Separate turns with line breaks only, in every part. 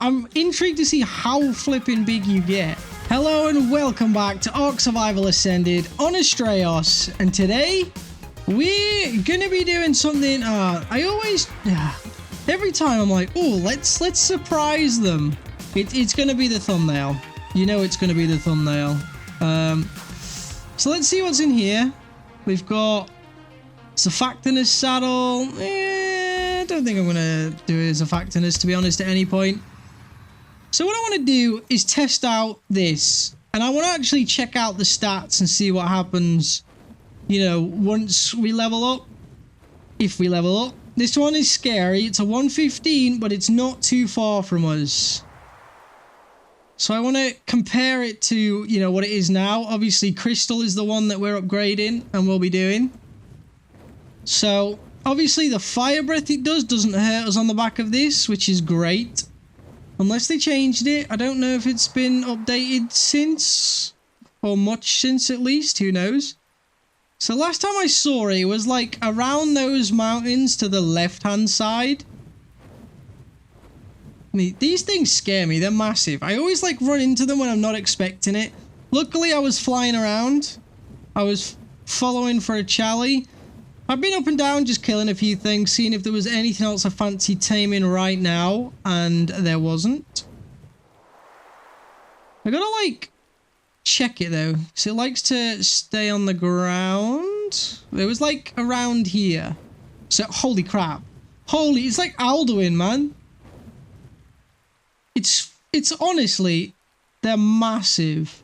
I'm intrigued to see how flipping big you get. Hello and welcome back to Ark Survival Ascended on Astraeos, and today we're gonna be doing something. Every time I'm like, oh, let's surprise them. It's gonna be the thumbnail. You know it's gonna be the thumbnail. So let's see what's in here. We've got Surfactinus saddle. I don't think I'm gonna do it as a Surfactinus, to be honest, at any point. So what I want to do is test out this, and I want to actually check out the stats and see what happens, you know, once we level up. If we level up. This one is scary. It's a 115, but it's not too far from us. So I want to compare it to, you know, what it is now. Obviously, Crystal is the one that we're upgrading and we'll be doing. So obviously the fire breath it doesn't hurt us on the back of this, which is great. Unless they changed it. I don't know if it's been updated since, or much since at least, who knows. So last time I saw it, it was like around those mountains to the left hand side. I mean, these things scare me, they're massive. I always like run into them when I'm not expecting it. Luckily I was flying around. I was following for a chally. I've been up and down just killing a few things, seeing if there was anything else I fancy taming right now, and there wasn't. I gotta like check it though, so it likes to stay on the ground. It was like around here. So holy crap. Holy, it's like Alduin, man. It's honestly, they're massive.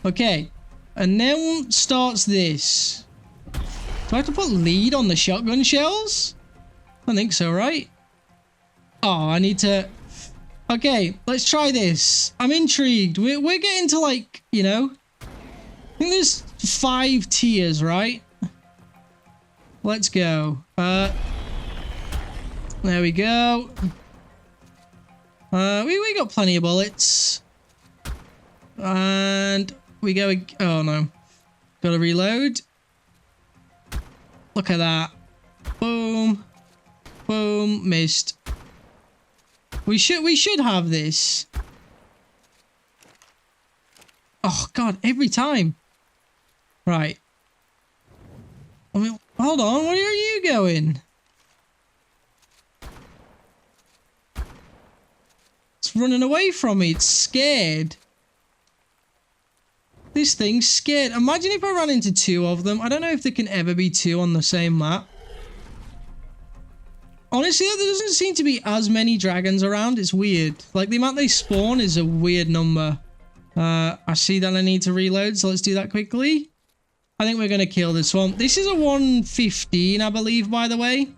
Okay, and then starts this. Do I have to put lead on the shotgun shells? I don't think so, right? Oh, I need to... Okay, let's try this. I'm intrigued. We're getting to like, you know... I think there's 5 tiers, right? Let's go. There we go. We got plenty of bullets. And... we go... oh no. Gotta reload. Look at that. Boom. Boom. Missed. We should have this. Oh god, every time. Right. I mean, hold on, where are you going? It's running away from me, it's scared. This thing's scared. Imagine if I ran into 2 of them. I don't know if there can ever be 2 on the same map. Honestly, there doesn't seem to be as many dragons around. It's weird. Like, the amount they spawn is a weird number. I see that I need to reload, so let's do that quickly. I think we're going to kill this one. This is a 115, I believe, by the way.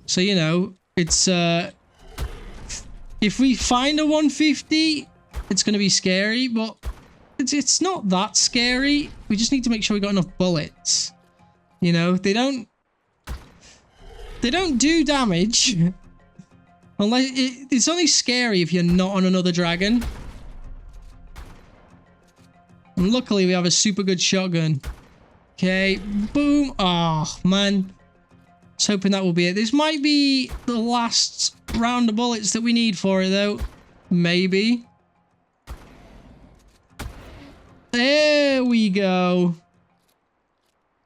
So, you know, it's... if we find a 150, it's going to be scary, but... It's not that scary. We just need to make sure we got enough bullets. You know, they don't do damage. Unless it's only scary if you're not on another dragon. And luckily we have a super good shotgun. Okay, boom. Oh, man. Just hoping that will be it. This might be the last round of bullets that we need for it, though. Maybe. There we go.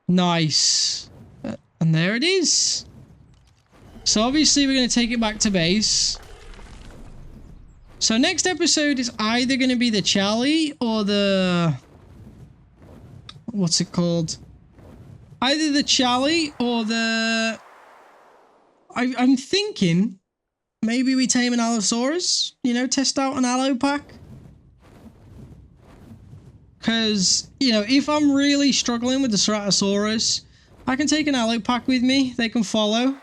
Nice. And there it is. So obviously we're going to take it back to base. So next episode is either going to be the chally or the... what's it called? Either the chally or the... I'm thinking maybe we tame an Allosaurus. You know, test out an allo pack. Because, you know, if I'm really struggling with the Ceratosaurus, I can take an allo pack with me. They can follow.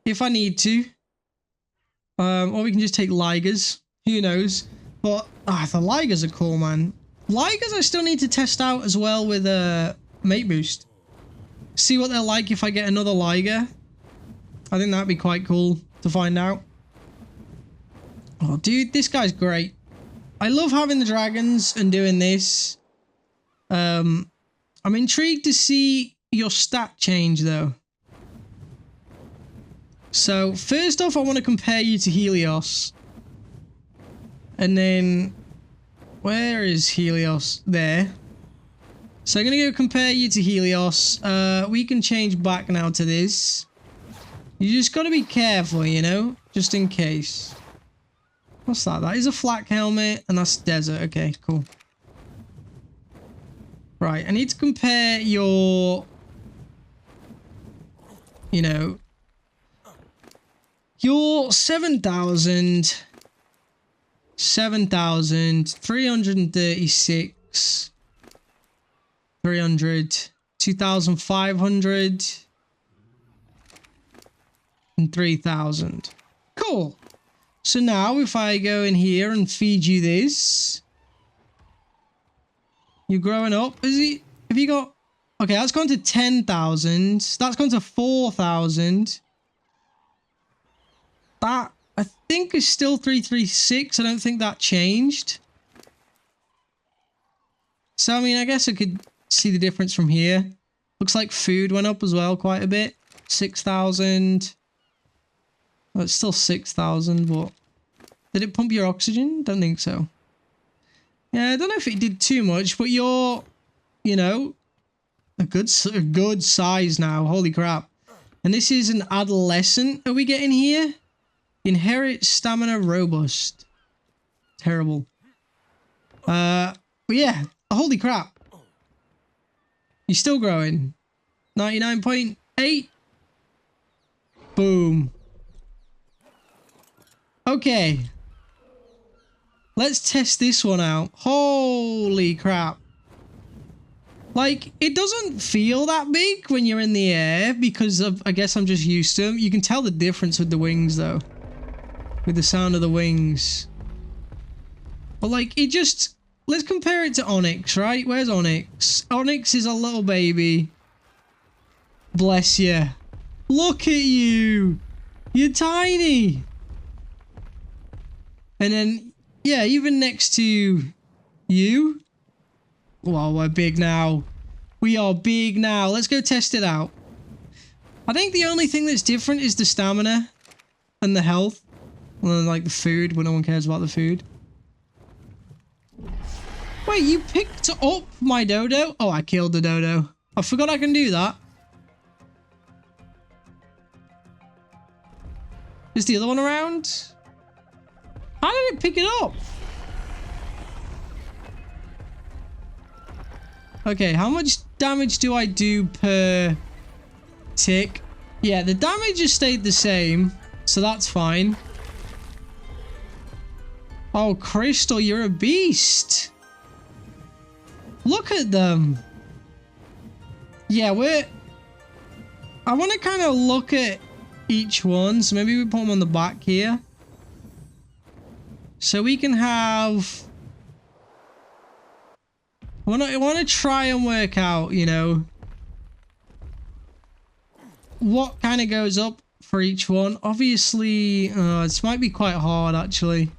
If I need to. Or we can just take Ligers. Who knows? But, the Ligers are cool, man. Ligers I still need to test out as well with Mate Boost. See what they're like if I get another Liger. I think that'd be quite cool to find out. Oh, dude, this guy's great. I love having the dragons and doing this. I'm intrigued to see your stat change though. So first off, I want to compare you to Helios. And then, where is Helios? There. So I'm going to go compare you to Helios. We can change back now to this. You just got to be careful, you know, just in case. What's that? That is a flak helmet and that's desert. Okay, cool. Right, I need to compare your, you know, your 7,336, 300, 2,500, and 3,000. Cool. So now if I go in here and feed you this, you're growing up. Is he? Have you got? Okay, that's gone to 10,000. That's gone to 4,000. That I think is still 336. I don't think that changed. So I mean, I guess I could see the difference from here. Looks like food went up as well quite a bit. 6,000. Well, it's still 6,000, but did it pump your oxygen? Don't think so. Yeah, I don't know if it did too much, but you're, you know, a good size now. Holy crap. And this is an adolescent. Are we getting here? Inherit stamina robust. Terrible. But yeah, holy crap. You're still growing. 99.8. Boom. Okay. Let's test this one out. Holy crap. Like, it doesn't feel that big when you're in the air because of, I guess I'm just used to them. You can tell the difference with the wings though. With the sound of the wings. But like, it just, let's compare it to Onyx, right? Where's Onyx? Onyx is a little baby. Bless you. Look at you. You're tiny. And then, yeah, even next to you. Well, we're big now. We are big now. Let's go test it out. I think the only thing that's different is the stamina and the health. Well, like the food, but no one cares about the food. Wait, you picked up my dodo? Oh, I killed the dodo. I forgot I can do that. Is the other one around? How did it pick it up? Okay, how much damage do I do per tick? Yeah, the damage has stayed the same, so that's fine. Oh, Crystal, you're a beast. Look at them. Yeah, I want to kind of look at each one, so maybe we put them on the back here. So we can have... I want to try and work out, you know, what kind of goes up for each one. Obviously, this might be quite hard, actually.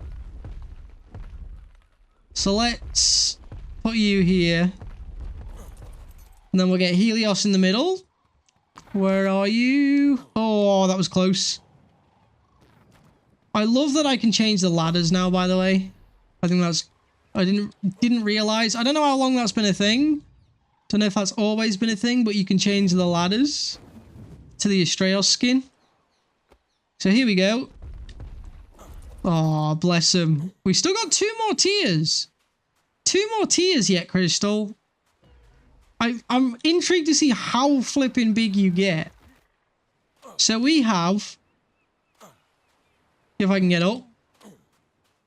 So let's put you here. And then we'll get Helios in the middle. Where are you? Oh, that was close. I love that I can change the ladders now, by the way. I think that's... I didn't realize. I don't know how long that's been a thing. Don't know if that's always been a thing, but you can change the ladders to the Astraeos skin. So here we go. Oh, bless him. We still got 2 more tiers. 2 more tiers yet, Crystal. I'm intrigued to see how flipping big you get. So we have... If I can get up.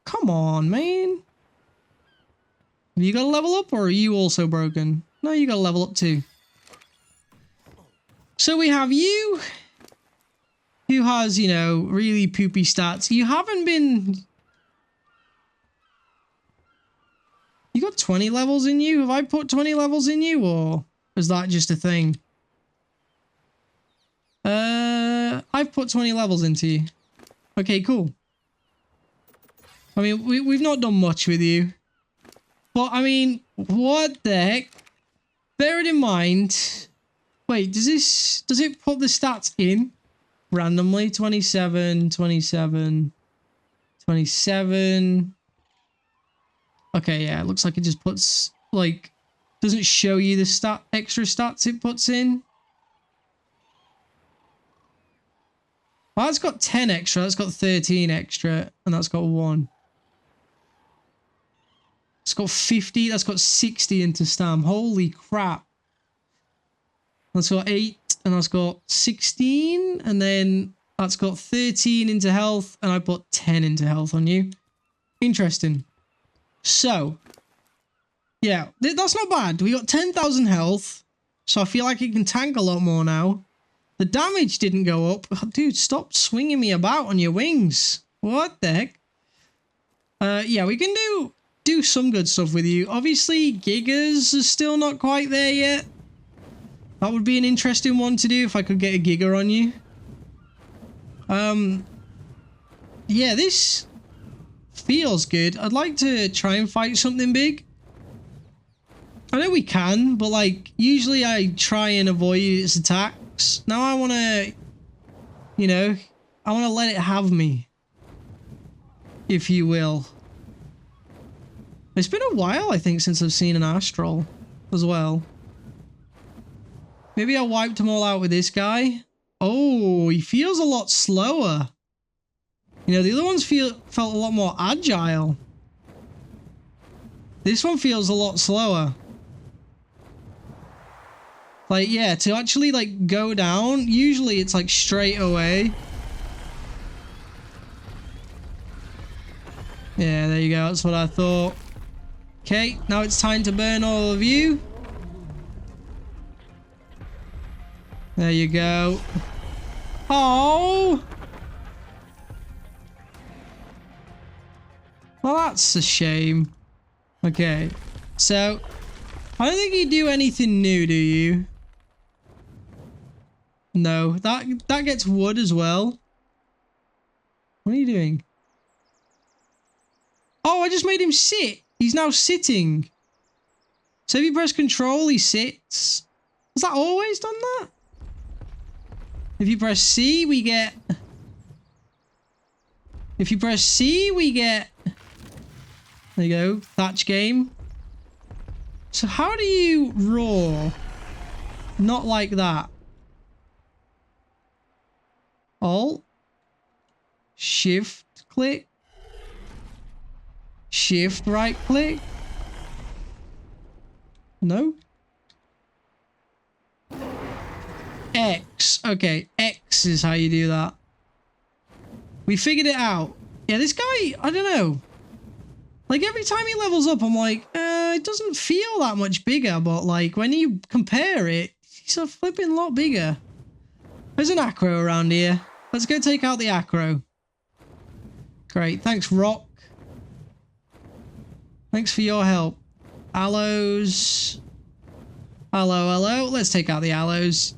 Come on, man. Have you got to level up, or are you also broken? No, you got to level up too. So we have you, who has, you know, really poopy stats. You haven't been... You got 20 levels in you? Have I put 20 levels in you, or is that just a thing? I've put 20 levels into you. Okay, cool. I mean, we've not done much with you. But, I mean, what the heck? Bear it in mind, Wait, does it put the stats in randomly? 27, 27, 27. Okay, yeah, it looks like it just puts, like, doesn't show you the extra stats it puts in. Well, that's got 10 extra, that's got 13 extra, and that's got 1. It's got 50, that's got 60 into stam. Holy crap. That's got 8, and that's got 16, and then that's got 13 into health, and I put 10 into health on you. Interesting. So, yeah, that's not bad. We got 10,000 health, so I feel like it can tank a lot more now. The damage didn't go up. Oh, dude, stop swinging me about on your wings. What the heck? Yeah, we can do some good stuff with you. Obviously, Gigas is still not quite there yet. That would be an interesting one to do if I could get a Giga on you. Yeah, this feels good. I'd like to try and fight something big. I know we can, but like, usually I try and avoid its attacks. Now I want to, you know, I want to let it have me, if you will. It's been a while, I think, since I've seen an Astral as well. Maybe I wiped them all out with this guy. Oh, he feels a lot slower. You know, the other ones felt a lot more agile. This one feels a lot slower. Like, yeah, to actually, like, go down, usually it's, like, straight away. Yeah, there you go. That's what I thought. Okay, now it's time to burn all of you. There you go. Oh! Well, that's a shame. Okay, so I don't think you do anything new, do you? No, that gets wood as well. What are you doing? Oh, I just made him sit. He's now sitting. So if you press control, he sits. Has that always done that? If you press C, we get... If you press C, we get... There you go. Thatch game. So how do you roar? Not like that. Alt. Shift click. Shift right click. No. X. Okay, X is how you do that. We figured it out. Yeah, this guy, I don't know. Like, every time he levels up, I'm like, it doesn't feel that much bigger, but, like, when you compare it, he's a flipping lot bigger. There's an Acro around here. Let's go take out the Acro. Great, thanks, Rock. Thanks for your help. Aloes. Hello, hello. Let's take out the Aloes.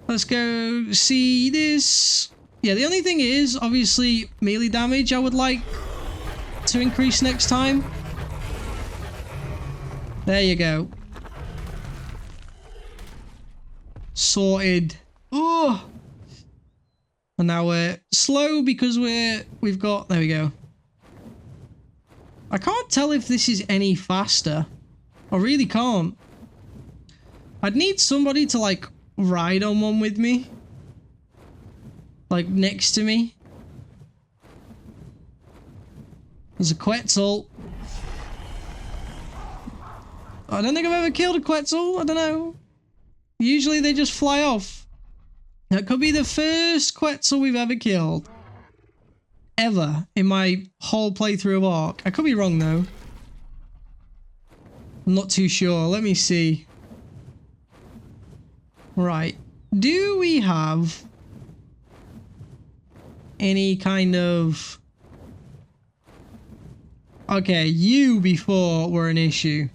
Let's go see this. Yeah, the only thing is, obviously, melee damage I would like to increase next time. There you go. Sorted. Oh! And now we're slow because we've got... There we go. I can't tell if this is any faster. I really can't. I'd need somebody to, like, ride on one with me. Like, next to me. There's a Quetzal. I don't think I've ever killed a Quetzal. I don't know. Usually they just fly off. That could be the first Quetzal we've ever killed. Ever in my whole playthrough of Ark. I could be wrong though. I'm not too sure. Let me see. Right. Do we have any kind of... Okay, you before were an issue.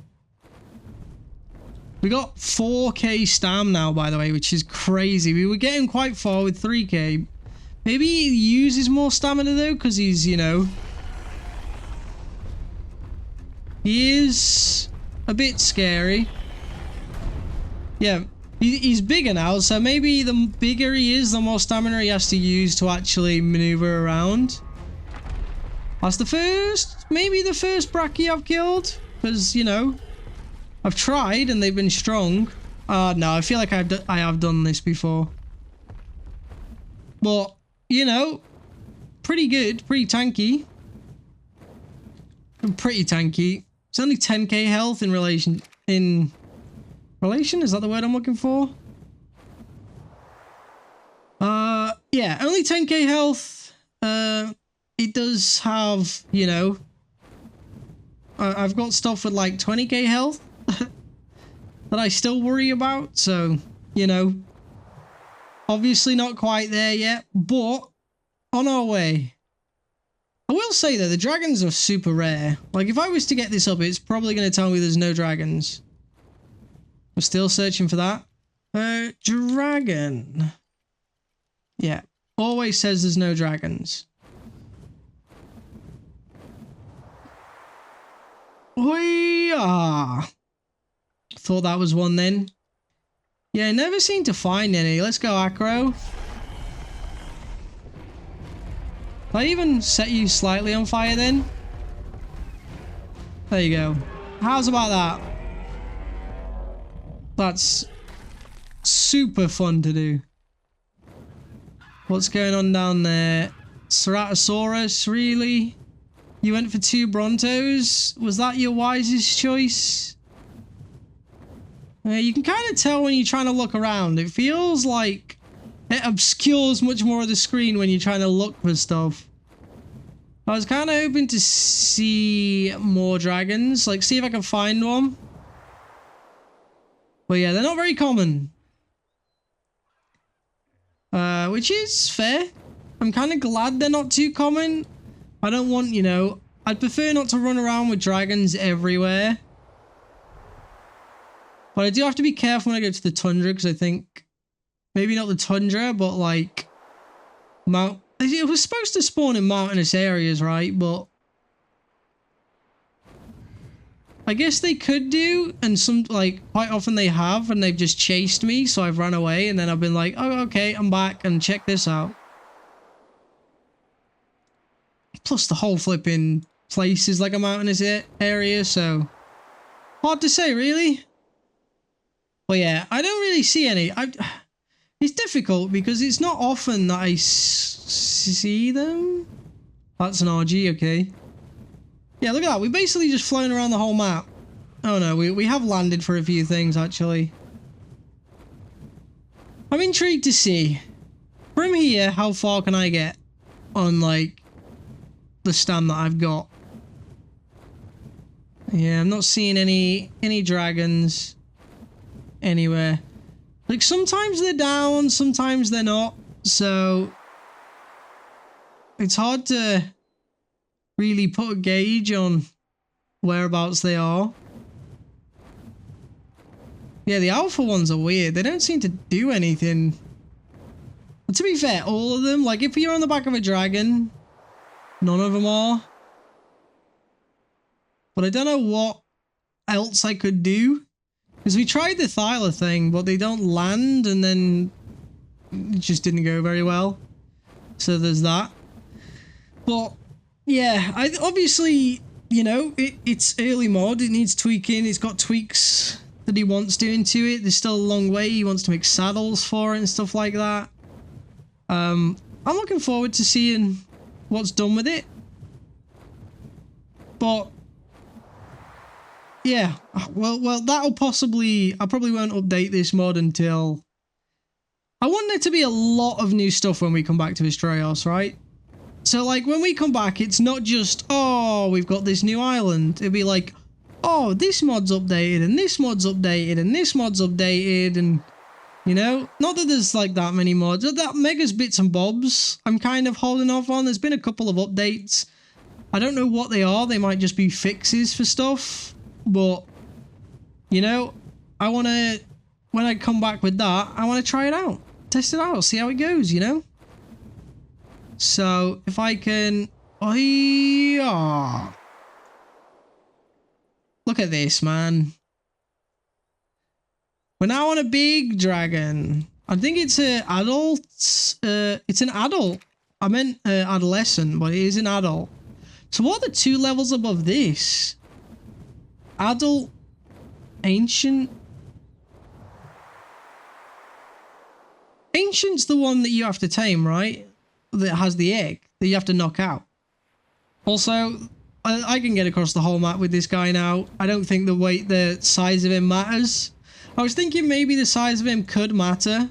We got 4k stam now, by the way, which is crazy. We were getting quite far with 3k. Maybe he uses more stamina though, because he's, you know... He is a bit scary. Yeah, He's bigger now, so maybe the bigger he is, the more stamina he has to use to actually maneuver around. That's the first, maybe the first Brachii I've killed, because, you know, I've tried and they've been strong. No, I feel like I have done this before. But, you know, pretty good, pretty tanky. Pretty tanky. It's only 10k health in relation, is that the word I'm looking for? Yeah, only 10k health. It does have, you know, I've got stuff with like 20k health that I still worry about, so, you know, obviously not quite there yet, but on our way. I will say though, the dragons are super rare. Like, if I was to get this up, it's probably going to tell me there's no dragons. We're still searching for that. Dragon. Yeah, always says there's no dragons. Oh, thought that was one then. Yeah, never seem to find any. Let's go Acro. Did I even set you slightly on fire then? There you go. How's about that? That's super fun to do. What's going on down there? Ceratosaurus, really? You went for 2 Brontos? Was that your wisest choice? You can kind of tell when you're trying to look around. It feels like it obscures much more of the screen when you're trying to look for stuff. I was kind of hoping to see more dragons. Like, see if I can find one. But yeah, they're not very common. Which is fair. I'm kind of glad they're not too common. I don't want, you know, I'd prefer not to run around with dragons everywhere. But I do have to be careful when I go to the tundra, because I think, maybe not the tundra, but like, it was supposed to spawn in mountainous areas, right? But I guess they could do, and some, like, quite often they have, and they've just chased me, so I've run away, and then I've been like, oh, okay, I'm back, and check this out. Plus the whole flipping place is like a mountainous area, so hard to say, really. But yeah, I don't really see any. It's difficult because it's not often that I see them. That's an RG, okay. Yeah, look at that. We've basically just flown around the whole map. Oh no, we have landed for a few things, actually. I'm intrigued to see. From here, how far can I get on, like, the stand that I've got? Yeah, I'm not seeing any dragons anywhere. Like, sometimes they're down, sometimes they're not, so it's hard to really put a gauge on whereabouts they are. Yeah, the alpha ones are weird. They don't seem to do anything. But to be fair, all of them, like, if you're on the back of a dragon, none of them are. But I don't know what else I could do. Because we tried the Thyla thing, but they don't land, and then it just didn't go very well. So there's that. But yeah, obviously, you know, it's early mod. It needs tweaking. It's got tweaks that he wants doing to it. There's still a long way. He wants to make saddles for it and stuff like that. I'm looking forward to seeing what's done with it. But yeah, well, that'll possibly, I probably won't update this mod until, I want there to be a lot of new stuff when we come back to Astraeos, right? So, like, when we come back, it's not just, oh, we've got this new island. It'll be like, oh, this mod's updated, and this mod's updated, and this mod's updated, and, you know, not that there's, like, that many mods. That Mega's bits and bobs, I'm kind of holding off on. There's been a couple of updates. I don't know what they are. They might just be fixes for stuff. But, you know, I want to, when I come back with that, I want to try it out. Test it out, see how it goes, you know? So, if I can... Oh, yeah. Look at this, man. We're now on a big dragon. I think it's an adult. It's an adult. I meant adolescent, but it is an adult. So what are the 2 levels above this? Adult, ancient. Ancient's the one that you have to tame, right? That has the egg that you have to knock out. Also, I can get across the whole map with this guy now. I don't think the size of him matters. I was thinking maybe the size of him could matter,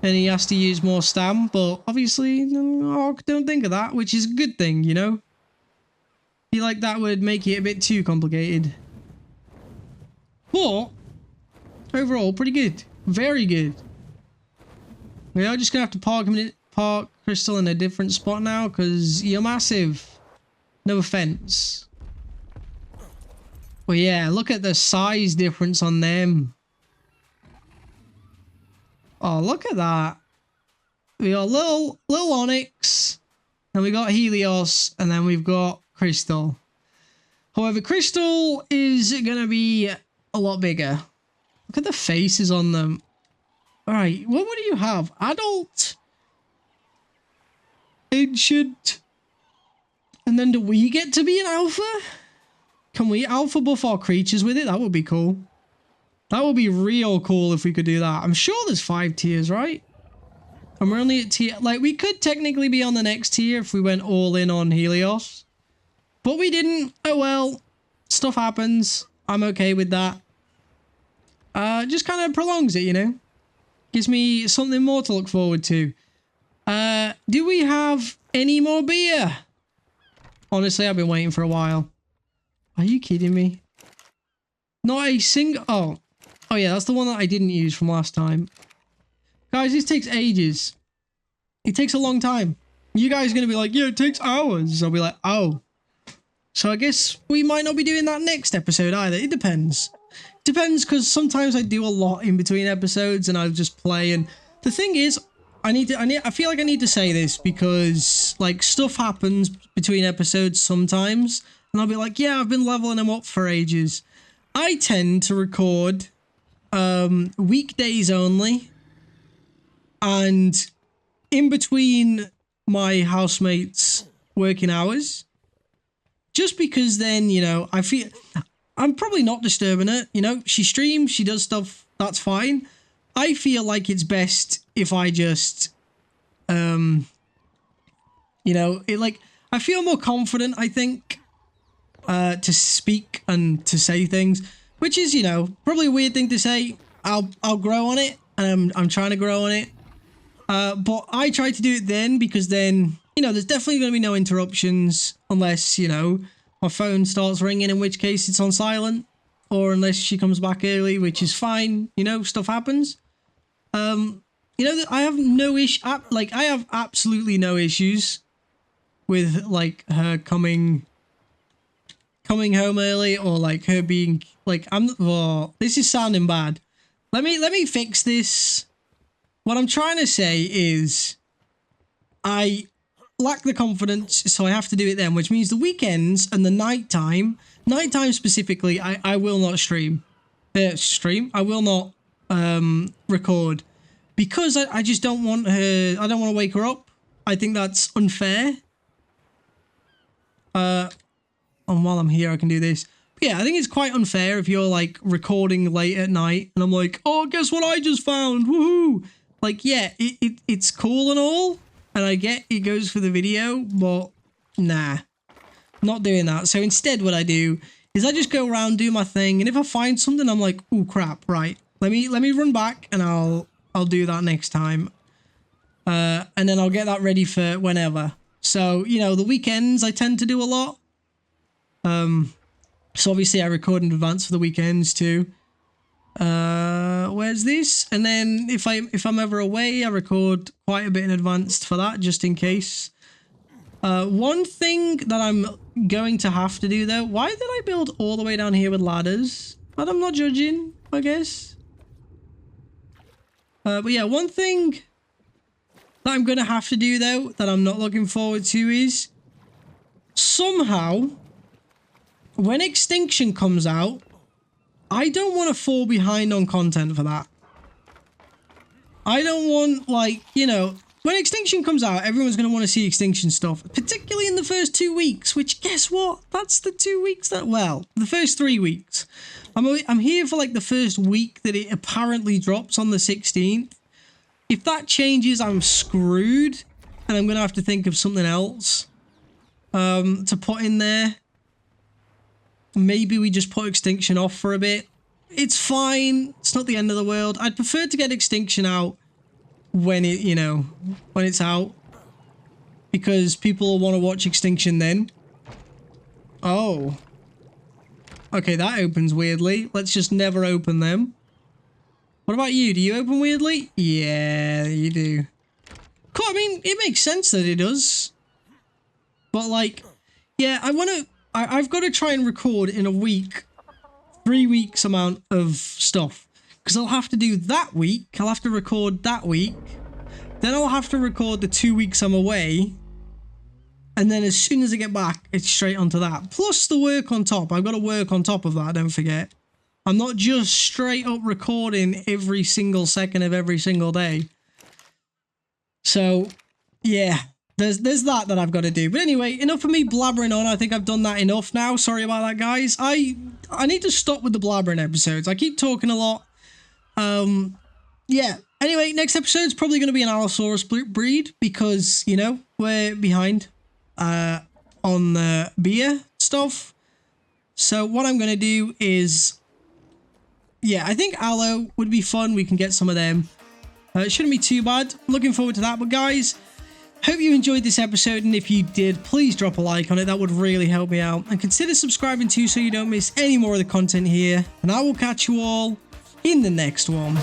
and he has to use more stam, but obviously, I don't think of that, which is a good thing, you know? I feel like that would make it a bit too complicated. But, overall, pretty good. Very good. We are just going to have to park Crystal in a different spot now, because you're massive. No offense. But yeah, look at the size difference on them. Oh, look at that. We got little Onyx, and we got Helios, and then we've got Crystal. However, Crystal is going to be a lot bigger. Look at the faces on them. Alright, what do you have? Adult? Ancient? And then do we get to be an alpha? Can we alpha buff our creatures with it? That would be cool. That would be real cool if we could do that. I'm sure there's 5 tiers, right? And we're only at tier... Like, we could technically be on the next tier if we went all in on Helios. But we didn't. Oh well. Stuff happens. I'm okay with that. Just kind of prolongs it, you know? Gives me something more to look forward to. Do we have any more beer? Honestly, I've been waiting for a while. Are you kidding me? Not a single... Oh yeah, that's the one that I didn't use from last time. Guys, this takes ages. It takes a long time. You guys are going to be like, yeah, it takes hours. I'll be like, oh. So I guess we might not be doing that next episode either. It depends. Depends, because sometimes I do a lot in between episodes and I'll just play. And the thing is, I feel like I need to say this because like stuff happens between episodes sometimes. And I'll be like, yeah, I've been leveling them up for ages. I tend to record weekdays only, and in between my housemates' working hours, just because then, you know, I feel I'm probably not disturbing her, you know, she streams, she does stuff, that's fine. I feel like it's best if I just, you know, I feel more confident, I think, to speak and to say things, which is, you know, probably a weird thing to say. I'll grow on it, and I'm trying to grow on it. But I try to do it then because then, you know, there's definitely going to be no interruptions unless, you know, my phone starts ringing, in which case it's on silent, or unless she comes back early, which is fine. You know, stuff happens. You know, I have no issue. Like, I have absolutely no issues with like her coming home early, or like her being like, this is sounding bad. Let me fix this. What I'm trying to say is I lack the confidence, so I have to do it then, which means the weekends and the nighttime specifically, I will not stream. I will not record, because I just don't want her, I don't want to wake her up. I think that's unfair. And while I'm here, I can do this. But yeah, I think it's quite unfair if you're like recording late at night and I'm like, oh, guess what I just found? Woohoo! Like, yeah, it's cool and all, and I get it goes for the video, but nah, not doing that. So instead, what I do is I just go around, do my thing, and if I find something, I'm like, oh crap, right? Let me run back, and I'll do that next time, and then I'll get that ready for whenever. So, you know, the weekends I tend to do a lot. So obviously I record in advance for the weekends too. Where's this? And then if I'm ever away, I record quite a bit in advance for that, just in case. One thing that I'm going to have to do though, why did I build all the way down here with ladders? But I'm not judging, I guess. But yeah, one thing that I'm going to have to do though, that I'm not looking forward to, is somehow when Extinction comes out, I don't want to fall behind on content for that. I don't want, like, you know, when Extinction comes out, everyone's going to want to see Extinction stuff, particularly in the first 2 weeks, which, guess what? That's the 2 weeks that, well, the first 3 weeks. I'm here for, like, the first week that it apparently drops on the 16th. If that changes, I'm screwed, and I'm going to have to think of something else to put in there. Maybe we just put Extinction off for a bit. It's fine. It's not the end of the world. I'd prefer to get Extinction out when it, you know, when it's out, because people will want to watch Extinction then. Oh. Okay, that opens weirdly. Let's just never open them. What about you? Do you open weirdly? Yeah, you do. Cool, I mean, it makes sense that it does. But, like, yeah, I've got to try and record in a week, 3 weeks amount of stuff. Because I'll have to do that week. I'll have to record that week. Then I'll have to record the 2 weeks I'm away. And then as soon as I get back, it's straight onto that. Plus the work on top. I've got to work on top of that, don't forget. I'm not just straight up recording every single second of every single day. So, yeah. There's that I've got to do. But anyway, enough of me blabbering on. I think I've done that enough now. Sorry about that, guys. I need to stop with the blabbering episodes. I keep talking a lot. Yeah. Anyway, next episode's probably going to be an Allosaurus breed because, you know, we're behind on the beer stuff. So what I'm going to do is, yeah, I think Allo would be fun. We can get some of them. It shouldn't be too bad. Looking forward to that. But guys, hope you enjoyed this episode, and if you did, please drop a like on it. That would really help me out. And consider subscribing too so you don't miss any more of the content here. And I will catch you all in the next one.